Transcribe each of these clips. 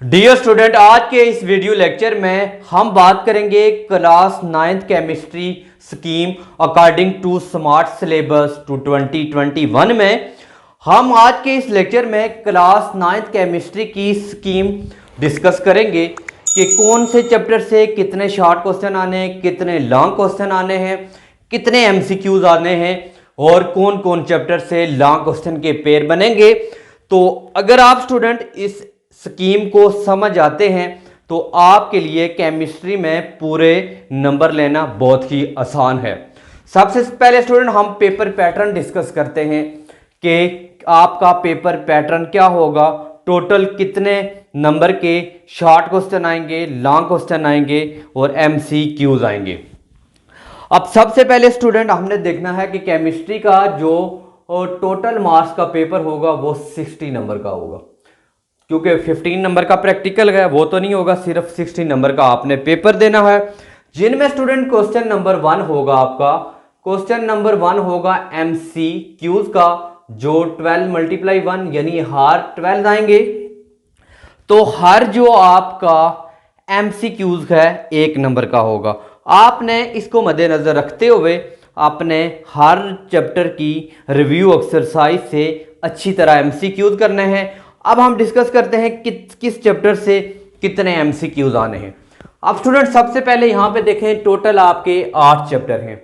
Dear student, आज के इस वीडियो लेक्चर में हम बात करेंगे class 9th chemistry scheme according to smart syllabus to 2021 में हम आज के इस लेक्चर में क्लास 9th केमिस्ट्री की स्कीम डिस्कस करेंगे कि कौन से चैप्टर से कितने शॉर्ट क्वेश्चन आने हैं, कितने लॉन्ग क्वेश्चन आने हैं, कितने एमसीक्यूज आने हैं और कौन कौन चैप्टर से लॉन्ग क्वेश्चन के पेयर बनेंगे। तो अगर आप स्टूडेंट इस स्कीम को समझ आते हैं तो आपके लिए केमिस्ट्री में पूरे नंबर लेना बहुत ही आसान है। सबसे पहले स्टूडेंट हम पेपर पैटर्न डिस्कस करते हैं कि आपका पेपर पैटर्न क्या होगा, टोटल कितने नंबर के शॉर्ट क्वेश्चन आएंगे, लॉन्ग क्वेश्चन आएंगे और एमसीक्यूज आएंगे। अब सबसे पहले स्टूडेंट हमने देखना है कि केमिस्ट्री का जो टोटल मार्क्स का पेपर होगा वो 60 नंबर का होगा, क्योंकि 15 नंबर का प्रैक्टिकल है वो तो नहीं होगा, सिर्फ 60 नंबर का आपने पेपर देना है। जिनमें स्टूडेंट क्वेश्चन नंबर 1 होगा, आपका क्वेश्चन नंबर 1 होगा एमसीक्यूज का, जो 12 × 1 यानी हर 12 आएंगे। तो हर जो आपका एमसीक्यूज है 1 नंबर का होगा। आपने इसको मद्देनजर रखते हुए आपने हर चैप्टर की रिव्यू एक्सरसाइज से अच्छी तरह एमसीक्यूज करने हैं। अब हम डिस्कस करते हैं कि किस चैप्टर से कितने एमसीक्यूज आने हैं। अब स्टूडेंट सबसे पहले यहाँ पे देखें, टोटल आपके 8 चैप्टर हैं।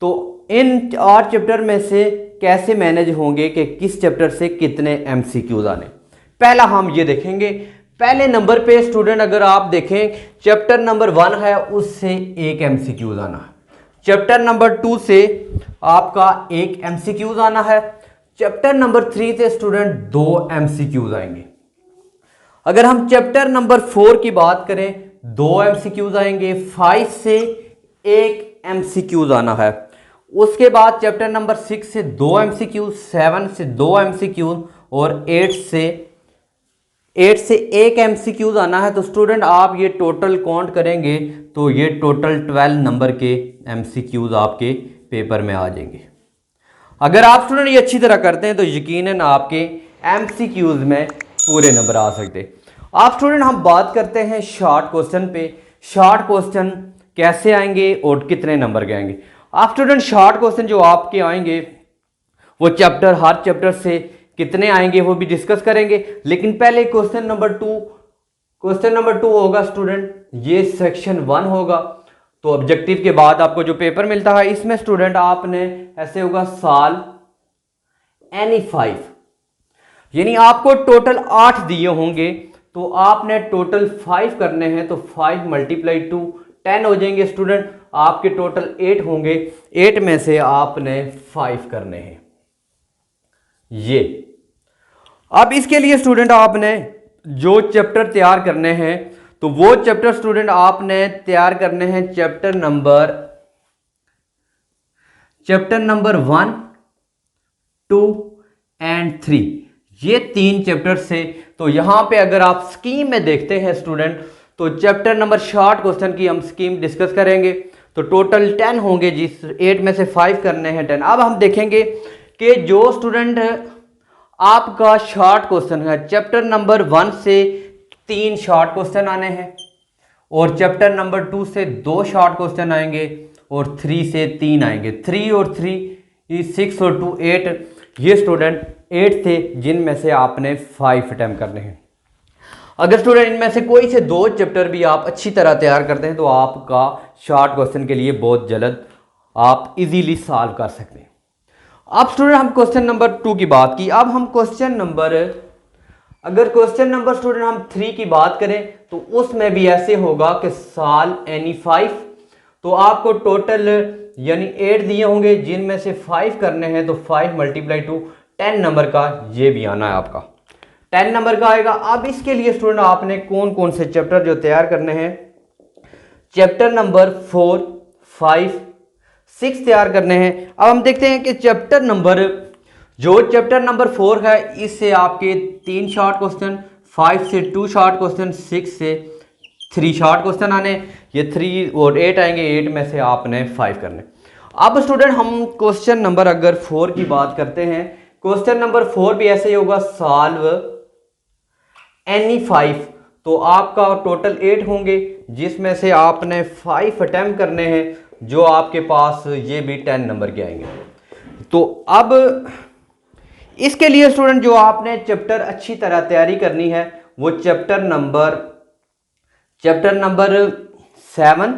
तो इन 8 चैप्टर में से कैसे मैनेज होंगे कि किस चैप्टर से कितने एमसीक्यूज आने। पहला हम ये देखेंगे, पहले नंबर पे स्टूडेंट अगर आप देखें चैप्टर नंबर 1 है उससे 1 एमसीक्यूज आना है। चैप्टर नंबर 2 से आपका 1 एमसीक्यूज आना है। चैप्टर नंबर 3 से स्टूडेंट 2 एमसीक्यूज आएंगे। अगर हम चैप्टर नंबर 4 की बात करें 2 एमसीक्यूज आएंगे। 5 से 1 एमसीक्यूज आना है। उसके बाद चैप्टर नंबर 6 से 2 एमसीक्यूज, 7 से 2 एमसीक्यूज और 8 से 1 एमसीक्यूज आना है। तो स्टूडेंट आप ये टोटल काउंट करेंगे तो ये टोटल 12 नंबर के एमसीक्यूज आपके पेपर में आ जाएंगे। अगर आप स्टूडेंट ये अच्छी तरह करते हैं तो यकीनन आपके एमसीक्यूज में पूरे नंबर आ सकते हैं। आप स्टूडेंट हम बात करते हैं शॉर्ट क्वेश्चन पे। शॉर्ट क्वेश्चन कैसे आएंगे और कितने नंबर के आएंगे। आप स्टूडेंट शॉर्ट क्वेश्चन जो आपके आएंगे वो हर चैप्टर से कितने आएंगे वो भी डिस्कस करेंगे। लेकिन पहले क्वेश्चन नंबर 2 होगा स्टूडेंट, ये सेक्शन 1 होगा। तो ऑब्जेक्टिव के बाद आपको जो पेपर मिलता है इसमें स्टूडेंट आपने ऐसे होगा साल एनी 5, यानी आपको टोटल 8 दिए होंगे तो आपने टोटल 5 करने हैं। तो 5 × 2 10 हो जाएंगे स्टूडेंट। आपके टोटल 8 होंगे, 8 में से आपने 5 करने हैं ये। अब इसके लिए स्टूडेंट आपने जो चैप्टर तैयार करने हैं तो वो चैप्टर स्टूडेंट आपने तैयार करने हैं चैप्टर नंबर 1, 2 एंड 3, ये 3 चैप्टर से। तो यहां पे अगर आप स्कीम में देखते हैं स्टूडेंट तो चैप्टर नंबर शॉर्ट क्वेश्चन की हम स्कीम डिस्कस करेंगे तो टोटल 10 होंगे, जिस 8 में से 5 करने हैं 10। अब हम देखेंगे कि जो स्टूडेंट आपका शॉर्ट क्वेश्चन है चैप्टर नंबर 1 से 3 शॉर्ट क्वेश्चन आने हैं और चैप्टर नंबर 2 से 2 शॉर्ट क्वेश्चन आएंगे और 3 से 3 आएंगे। 3 और 3 6 और 2 8, ये स्टूडेंट 8 थे जिनमें से आपने 5 अटेम्प्ट करने हैं। अगर स्टूडेंट इनमें से कोई से 2 चैप्टर भी आप अच्छी तरह तैयार करते हैं तो आपका शॉर्ट क्वेश्चन के लिए बहुत जल्द आप इजीली सॉल्व कर सकते हैं। अब स्टूडेंट हम क्वेश्चन नंबर 2 की बात की। अब हम क्वेश्चन नंबर स्टूडेंट हम 3 की बात करें तो उसमें भी ऐसे होगा कि साल एनी 5। तो आपको टोटल यानी 8 दिए होंगे जिनमें से 5 करने हैं। तो 5 × 2 10 नंबर का ये भी आना है, आपका 10 नंबर का आएगा। अब इसके लिए स्टूडेंट आपने कौन कौन से चैप्टर जो तैयार करने हैं, चैप्टर नंबर 4, 5, 6 तैयार करने हैं। अब हम देखते हैं कि चैप्टर नंबर 4 है इससे आपके 3 शॉर्ट क्वेश्चन, 5 से 2 शॉर्ट क्वेश्चन, 6 से 3 शॉर्ट क्वेश्चन आने। ये 3 और 8 आएंगे, 8 में से आपने 5 करने। अब स्टूडेंट हम क्वेश्चन नंबर अगर 4 की बात करते हैं, क्वेश्चन नंबर 4 भी ऐसे ही होगा, सॉल्व एनी 5। तो आपका टोटल 8 होंगे, जिसमें से आपने 5 अटैम्प्ट करने हैं, जो आपके पास ये भी 10 नंबर के आएंगे। तो अब इसके लिए स्टूडेंट जो आपने चैप्टर अच्छी तरह तैयारी करनी है वो चैप्टर नंबर 7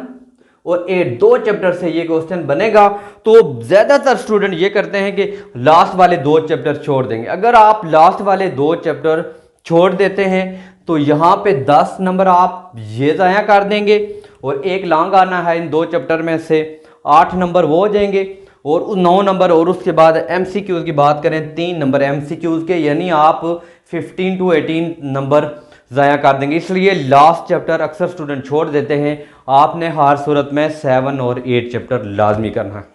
और 8 दो चैप्टर से ये क्वेश्चन बनेगा। तो ज़्यादातर स्टूडेंट ये करते हैं कि लास्ट वाले 2 चैप्टर छोड़ देंगे। अगर आप लास्ट वाले 2 चैप्टर छोड़ देते हैं तो यहाँ पे 10 नंबर आप ये ज़ाया कर देंगे और एक लॉन्ग आना है इन 2 चैप्टर में से 8 नंबर वो हो जाएंगे और 9 नंबर। और उसके बाद MCQs की बात करें 3 नंबर MCQs के, यानी आप 15 to 18 नंबर ज़ाया कर देंगे। इसलिए लास्ट चैप्टर अक्सर स्टूडेंट छोड़ देते हैं। आपने हर सूरत में 7 और 8 चैप्टर लाजमी करना है।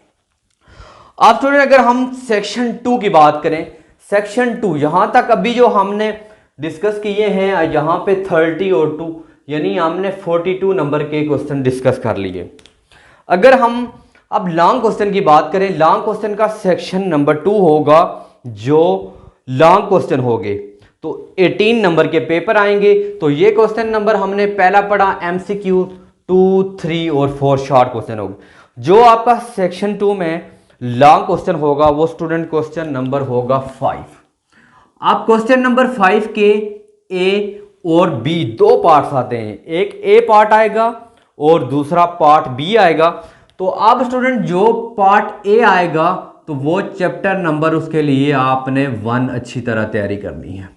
अब स्टूडेंट अगर हम सेक्शन 2 की बात करें, सेक्शन 2 यहाँ तक अभी जो हमने डिस्कस किए हैं यहाँ पे 30 और 2 यानी हमने 42 नंबर के क्वेश्चन डिस्कस कर लिए। अगर हम अब लॉन्ग क्वेश्चन की बात करें, लॉन्ग क्वेश्चन का सेक्शन नंबर 2 होगा, जो लॉन्ग क्वेश्चन होंगे तो 18 नंबर के पेपर आएंगे। तो ये क्वेश्चन नंबर हमने पहला पढ़ा MCQ 2, 3 और 4 शॉर्ट क्वेश्चन होगा। जो आपका सेक्शन 2 में लॉन्ग क्वेश्चन होगा वो स्टूडेंट क्वेश्चन नंबर होगा 5। आप क्वेश्चन नंबर 5 के A और B 2 पार्ट्स आते हैं, एक A पार्ट आएगा और दूसरा पार्ट B आएगा। तो अब स्टूडेंट जो पार्ट A आएगा तो वो चैप्टर नंबर उसके लिए आपने 1 अच्छी तरह तैयारी करनी है।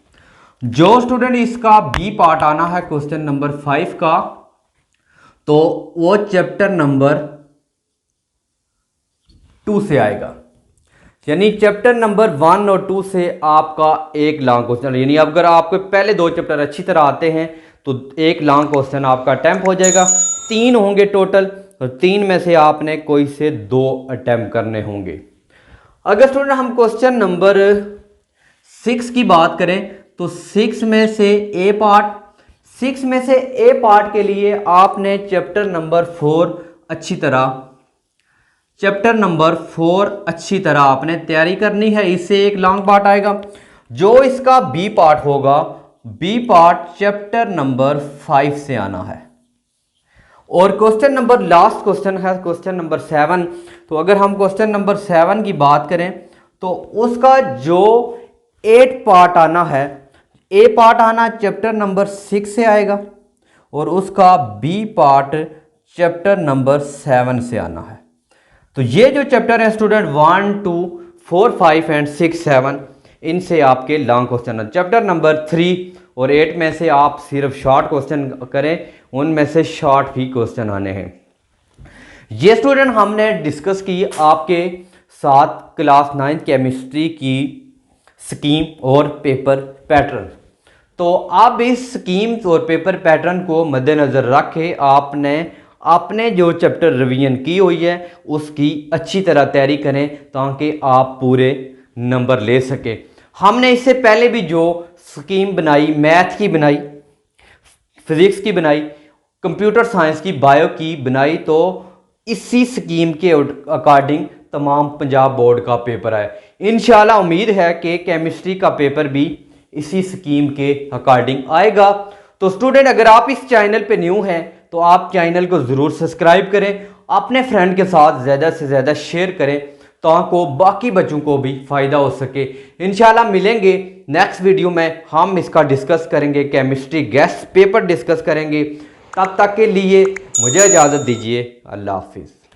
जो स्टूडेंट इसका B पार्ट आना है क्वेश्चन नंबर 5 का, तो वो चैप्टर नंबर 2 से आएगा। यानी चैप्टर नंबर 1 और 2 से आपका एक लॉन्ग क्वेश्चन, यानी अगर आपके पहले 2 चैप्टर अच्छी तरह आते हैं तो एक लॉन्ग क्वेश्चन आपका अटेम्प्ट हो जाएगा। 3 होंगे टोटल और 3 में से आपने कोई से 2 अटेम्प्ट करने होंगे। अगर स्टूडेंट हम क्वेश्चन नंबर 6 की बात करें तो 6 में से A पार्ट के लिए आपने चैप्टर नंबर 4 अच्छी तरह आपने तैयारी करनी है। इससे एक लॉन्ग पार्ट आएगा। जो इसका B पार्ट होगा, B पार्ट चैप्टर नंबर 5 से आना है। और क्वेश्चन नंबर लास्ट क्वेश्चन है क्वेश्चन नंबर 7। तो अगर हम क्वेश्चन नंबर 7 की बात करें तो उसका जो 8 पार्ट आना है, A पार्ट आना चैप्टर नंबर 6 से आएगा और उसका B पार्ट चैप्टर नंबर 7 से आना है। तो ये जो चैप्टर है स्टूडेंट 1, 2, 4, 5 एंड 6, 7 इनसे आपके लॉन्ग क्वेश्चन है। चैप्टर नंबर 3 और 8 में से आप सिर्फ शॉर्ट क्वेश्चन करें, उनमें से शॉर्ट ही क्वेश्चन आने हैं। ये स्टूडेंट हमने डिस्कस की आपके साथ क्लास 9 केमिस्ट्री की स्कीम और पेपर पैटर्न। तो आप इस स्कीम और पेपर पैटर्न को मद्देनज़र रख के आपने जो चैप्टर रिवीजन की हुई है उसकी अच्छी तरह तैयारी करें ताकि आप पूरे नंबर ले सके। हमने इससे पहले भी जो स्कीम बनाई, मैथ की बनाई, फिजिक्स की बनाई, कंप्यूटर साइंस की, बायो की बनाई, तो इसी स्कीम के अकॉर्डिंग तमाम पंजाब बोर्ड का पेपर है। इंशाल्लाह उम्मीद है कि केमिस्ट्री का पेपर भी इसी स्कीम के अकॉर्डिंग आएगा। तो स्टूडेंट अगर आप इस चैनल पे न्यू हैं तो आप चैनल को ज़रूर सब्सक्राइब करें, अपने फ्रेंड के साथ ज़्यादा से ज़्यादा शेयर करें ताकि बाकी बच्चों को भी फ़ायदा हो सके। इंशाल्लाह मिलेंगे नेक्स्ट वीडियो में, हम इसका डिस्कस करेंगे, केमिस्ट्री गेस्ट पेपर डिस्कस करेंगे। तब तक के लिए मुझे इजाज़त दीजिए। अल्लाह हाफिज़।